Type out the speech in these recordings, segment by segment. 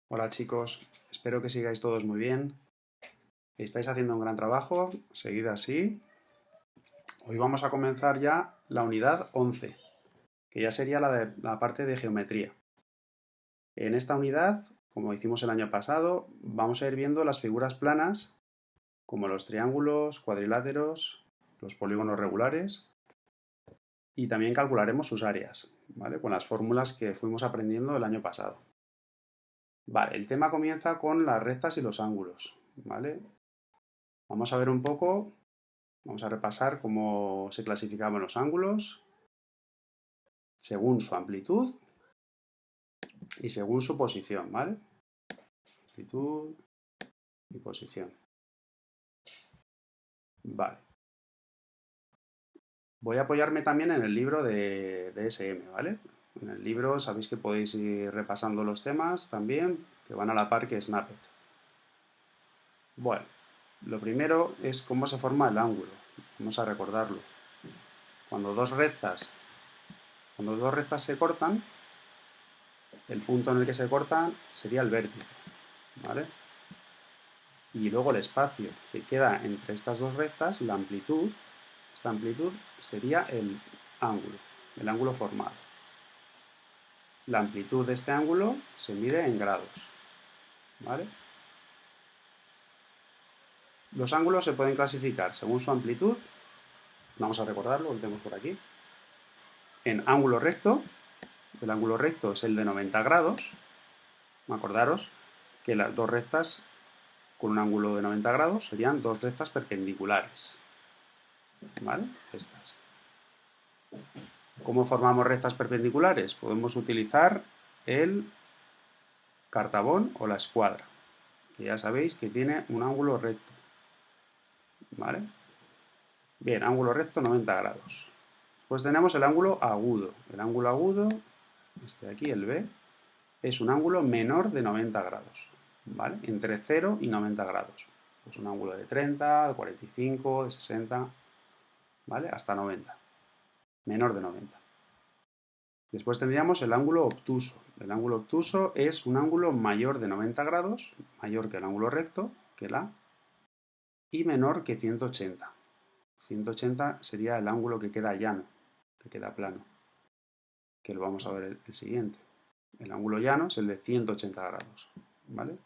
Hola chicos, espero que sigáis todos muy bien. Estáis haciendo un gran trabajo, seguid así. Hoy vamos a comenzar ya la unidad 11, que ya sería la parte de geometría. En esta unidad, como hicimos el año pasado, vamos a ir viendo las figuras planas, como los triángulos, cuadriláteros, los polígonos regulares, y también calcularemos sus áreas, ¿vale? Con las fórmulas que fuimos aprendiendo el año pasado. Vale, el tema comienza con las rectas y los ángulos, ¿vale? Vamos a ver un poco, vamos a repasar cómo se clasificaban los ángulos según su amplitud y según su posición, ¿vale? Amplitud y posición. Vale. Voy a apoyarme también en el libro de SM, ¿vale? En el libro sabéis que podéis ir repasando los temas también, que van a la par que Snappet. Bueno, lo primero es cómo se forma el ángulo. Vamos a recordarlo. Cuando dos rectas se cortan, el punto en el que se cortan sería el vértice, ¿vale? Y luego el espacio que queda entre estas dos rectas, la amplitud, esta amplitud sería el ángulo formado. La amplitud de este ángulo se mide en grados, ¿vale? Los ángulos se pueden clasificar según su amplitud, vamos a recordarlo, lo tenemos por aquí, en ángulo recto. El ángulo recto es el de 90 grados, acordaros que las dos rectas con un ángulo de 90 grados serían dos rectas perpendiculares, ¿vale? Estas. ¿Cómo formamos rectas perpendiculares? Podemos utilizar el cartabón o la escuadra, que ya sabéis que tiene un ángulo recto, ¿vale? Bien, ángulo recto 90 grados. Pues tenemos el ángulo agudo. El ángulo agudo, este de aquí, el B, es un ángulo menor de 90 grados, ¿vale? Entre 0 y 90 grados. Pues un ángulo de 30, de 45, de 60, ¿vale? Hasta 90. Menor de 90. Después tendríamos el ángulo obtuso. El ángulo obtuso es un ángulo mayor de 90 grados, mayor que el ángulo recto, que la, y menor que 180. 180 sería el ángulo que queda llano, que queda plano, que lo vamos a ver el siguiente. El ángulo llano es el de 180 grados, ¿vale?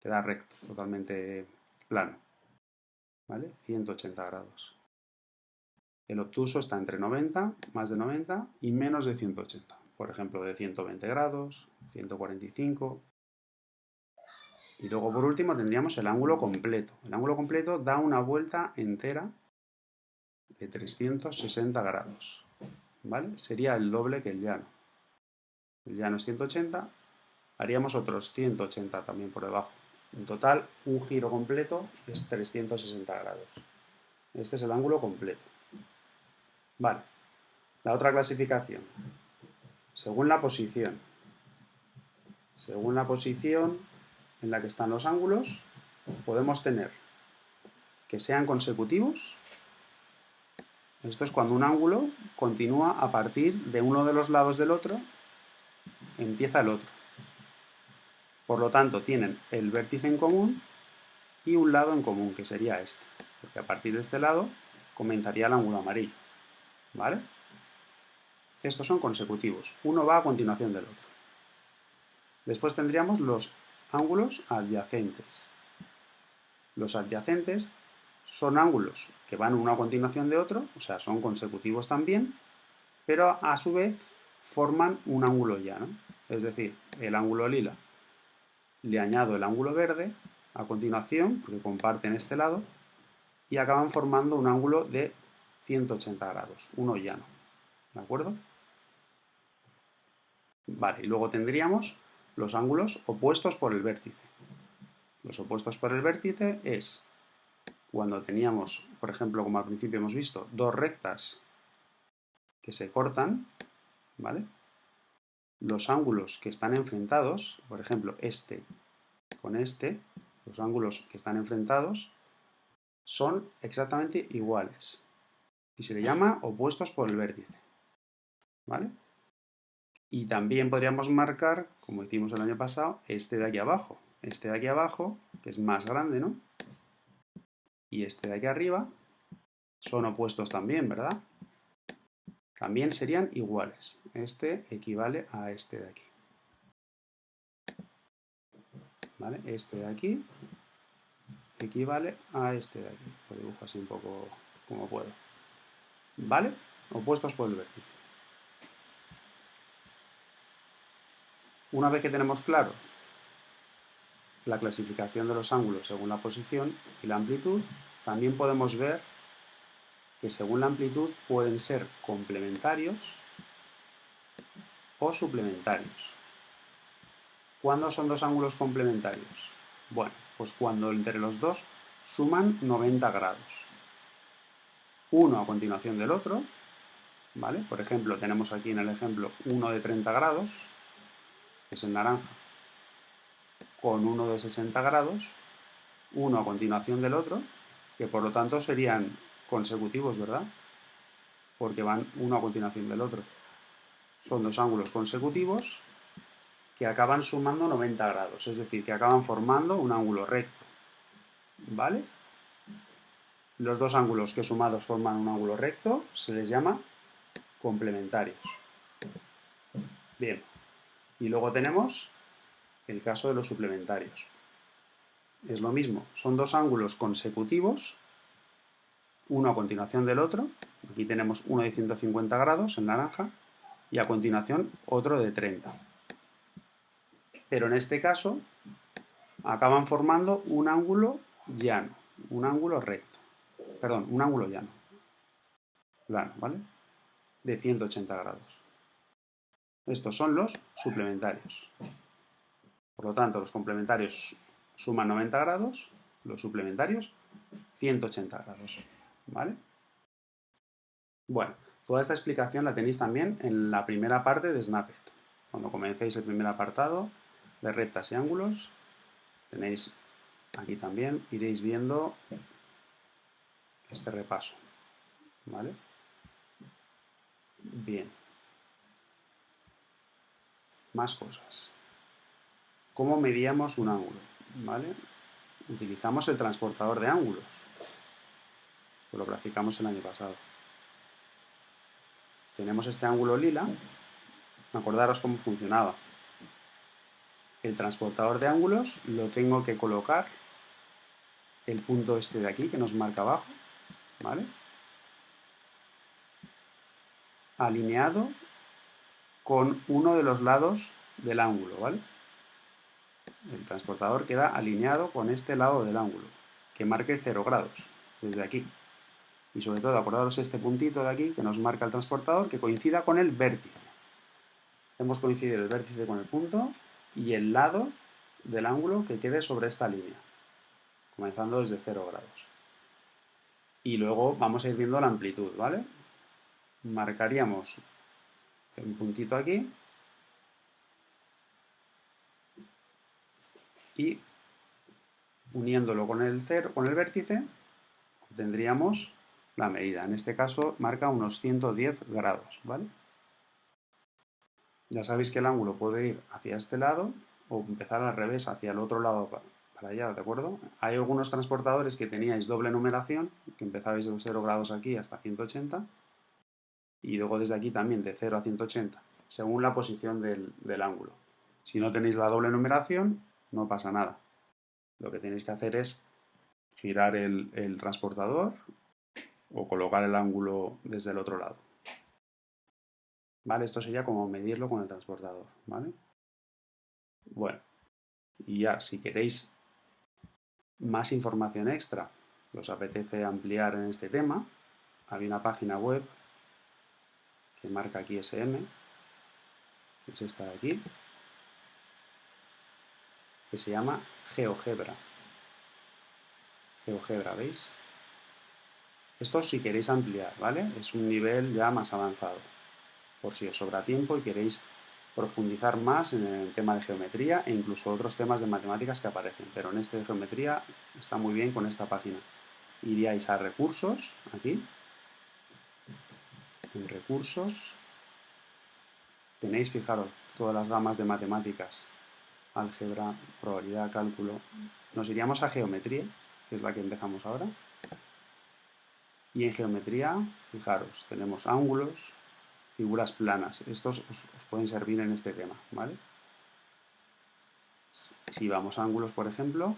Queda recto, totalmente plano, ¿vale? 180 grados. El obtuso está entre 90, más de 90 y menos de 180. Por ejemplo, de 120 grados, 145. Y luego por último tendríamos el ángulo completo. El ángulo completo da una vuelta entera de 360 grados. ¿Vale? Sería el doble que el llano. El llano es 180, haríamos otros 180 también por debajo. En total, un giro completo es 360 grados. Este es el ángulo completo. Vale. La otra clasificación. Según la posición. Según la posición en la que están los ángulos, podemos tener que sean consecutivos. Esto es cuando un ángulo continúa a partir de uno de los lados del otro, empieza el otro. Por lo tanto, tienen el vértice en común y un lado en común, que sería este. Porque a partir de este lado comenzaría el ángulo amarillo. ¿Vale? Estos son consecutivos. Uno va a continuación del otro. Después tendríamos los ángulos adyacentes. Los adyacentes son ángulos que van uno a continuación de otro, o sea, son consecutivos también, pero a su vez forman un ángulo llano. Es decir, el ángulo lila le añado el ángulo verde a continuación, porque comparten este lado, y acaban formando un ángulo de 180 grados, uno llano. ¿De acuerdo? Vale, y luego tendríamos los ángulos opuestos por el vértice. Los opuestos por el vértice es cuando teníamos, por ejemplo, como al principio hemos visto, dos rectas que se cortan, ¿vale? Los ángulos que están enfrentados, por ejemplo, este con este, los ángulos que están enfrentados, son exactamente iguales. Y se le llama opuestos por el vértice, ¿vale? Y también podríamos marcar, como hicimos el año pasado, este de aquí abajo. Este de aquí abajo, que es más grande, ¿no? Y este de aquí arriba son opuestos también, ¿verdad? También serían iguales. Este equivale a este de aquí. ¿Vale? Este de aquí equivale a este de aquí. Lo dibujo así un poco como puedo. ¿Vale? Opuestos por el vértice. Una vez que tenemos claro la clasificación de los ángulos según la posición y la amplitud, también podemos ver que según la amplitud pueden ser complementarios o suplementarios. ¿Cuándo son dos ángulos complementarios? Bueno, pues cuando entre los dos suman 90 grados. Uno a continuación del otro, ¿vale? Por ejemplo, tenemos aquí en el ejemplo uno de 30 grados, que es el naranja, con uno de 60 grados, uno a continuación del otro, que por lo tanto serían consecutivos, ¿verdad? Porque van uno a continuación del otro. Son dos ángulos consecutivos que acaban sumando 90 grados, es decir, que acaban formando un ángulo recto, ¿vale? Los dos ángulos que sumados forman un ángulo recto se les llama complementarios. Bien, y luego tenemos el caso de los suplementarios. Es lo mismo, son dos ángulos consecutivos, uno a continuación del otro. Aquí tenemos uno de 150 grados en naranja y a continuación otro de 30. Pero en este caso acaban formando un ángulo llano, un ángulo recto. Perdón, un ángulo llano. Plano, ¿vale? De 180 grados. Estos son los suplementarios. Por lo tanto, los complementarios suman 90 grados, los suplementarios 180 grados. ¿Vale? Bueno, toda esta explicación la tenéis también en la primera parte de Snapet. Cuando comencéis el primer apartado de rectas y ángulos, tenéis aquí también, iréis viendo este repaso. ¿Vale? Bien. Más cosas. ¿Cómo medíamos un ángulo? ¿Vale? Utilizamos el transportador de ángulos. Lo graficamos el año pasado. Tenemos este ángulo lila. Acordaros cómo funcionaba. El transportador de ángulos lo tengo que colocar el punto este de aquí que nos marca abajo, ¿vale? Alineado con uno de los lados del ángulo, ¿vale? El transportador queda alineado con este lado del ángulo, que marque 0 grados, desde aquí. Y sobre todo, acordaros este puntito de aquí que nos marca el transportador, que coincida con el vértice. Hemos coincidido el vértice con el punto y el lado del ángulo que quede sobre esta línea, comenzando desde 0 grados. Y luego vamos a ir viendo la amplitud, ¿vale? Marcaríamos un puntito aquí y uniéndolo con el vértice obtendríamos la medida. En este caso marca unos 110 grados, ¿vale? Ya sabéis que el ángulo puede ir hacia este lado o empezar al revés, hacia el otro lado para allá, ¿de acuerdo? Hay algunos transportadores que teníais doble numeración, que empezabais de 0 grados aquí hasta 180 y luego desde aquí también de 0 a 180, según la posición del ángulo. Si no tenéis la doble numeración, no pasa nada. Lo que tenéis que hacer es girar el transportador o colocar el ángulo desde el otro lado. ¿Vale? Esto sería como medirlo con el transportador, ¿vale? Bueno, y ya si queréis más información extra, os apetece ampliar en este tema, hay una página web que marca aquí SM, que es esta de aquí, que se llama GeoGebra. GeoGebra, ¿veis? Esto si queréis ampliar, ¿vale? Es un nivel ya más avanzado, por si os sobra tiempo y queréis profundizar más en el tema de geometría e incluso otros temas de matemáticas que aparecen, pero en este de geometría está muy bien con esta página. Iríais a recursos, aquí, en recursos, Tenéis, fijaros, todas las gamas de matemáticas, álgebra, probabilidad, cálculo. Nos iríamos a geometría, que es la que empezamos ahora. Y en geometría, fijaros, tenemos ángulos, figuras planas. Estos os pueden servir en este tema, ¿vale? Si vamos a ángulos, por ejemplo,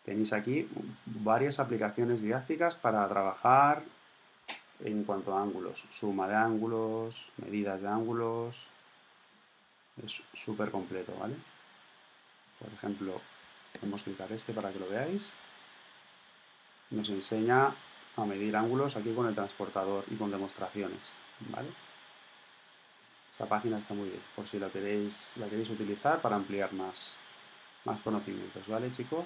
tenéis aquí varias aplicaciones didácticas para trabajar en cuanto a ángulos. Suma de ángulos, medidas de ángulos. Es súper completo, ¿vale? Por ejemplo, podemos clicar este para que lo veáis. Nos enseña a medir ángulos aquí con el transportador y con demostraciones, ¿vale? Esta página está muy bien, por si la queréis utilizar para ampliar más conocimientos, ¿vale, chicos?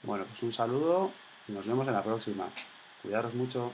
Bueno, pues un saludo y nos vemos en la próxima. Cuidaros mucho.